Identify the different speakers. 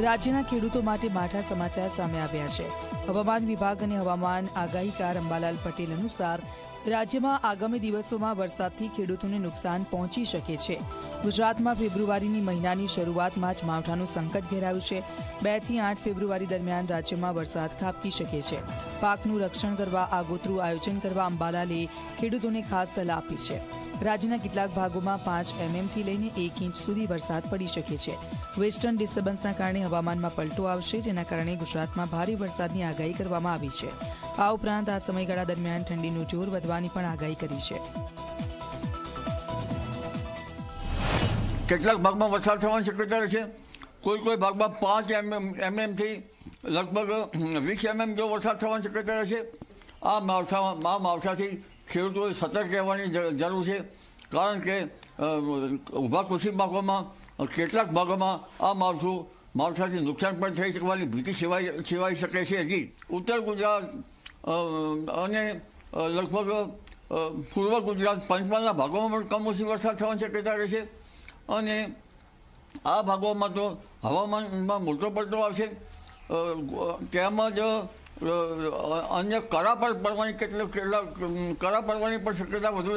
Speaker 1: રાજ્યના ખેડૂતો માટે માઠા સમાચાર સામે આવ્યા છે। હવામાન વિભાગ અને હવામાન આગાહીકાર અંબાલાલ પટેલ અનુસાર રાજ્યમાં આગામી દિવસોમાં વરસાદથી ખેડૂતોને નુકસાન પહોંચી શકે છે। ગુજરાતમાં ફેબ્રુઆરીની મહિનાની શરૂઆતમાં જ માવઠાનું સંકટ ઘેરાયું છે। 2 થી 8 ફેબ્રુઆરી દરમિયાન રાજ્યમાં વરસાદ ખાબકી શકે છે। પાકનું રક્ષણ કરવા આગોતરું આયોજન કરવા અંબાલાલે ખેડૂતોને ખાસ સલાહ આપી છે। રાજ્યના કેટલાક ભાગોમાં 5 mm થી લઈને 1 ઇંચ સુધી વરસાદ પડી શકે છે। વેસ્ટર્ન ડિસ્ટર્બન્સના કારણે હવામાનમાં પલટો આવશે, જેના કારણે ગુજરાતમાં ભારે વરસાદની આગાહી કરવામાં આવી છે। આ ઉપરાંત આ સમયગાળા દરમિયાન ઠંડીનું જોર વધવાની પણ આગાહી કરી છે।
Speaker 2: કેટલાક ભાગમાં વરસાદ થવાની શક્યતા રહેશે। કોઈ ભાગમાં 5 mm થી લગભગ 20 mm જેવો વરસાદ થવાની શક્યતા રહેશે। આ માવઠાથી ખેડૂતોએ સતર્ક રહેવાની જરૂર છે, કારણ કે ઊભા કૃષિ પાકોમાં કેટલાક ભાગોમાં આ માવઠાથી નુકસાન પણ થઈ શકવાની ભીતિ સેવાઈ શકે છે। હજી ઉત્તર ગુજરાત અને લગભગ પૂર્વ ગુજરાત પંચમહાલના ભાગોમાં પણ કમોસમી વરસાદ થવાની શક્યતા રહેશે અને આ ભાગોમાં તો હવામાનમાં મોટો પલટો આવશે। તેમજ અન્ય કરા પડવાની પણ શક્યતા વધુ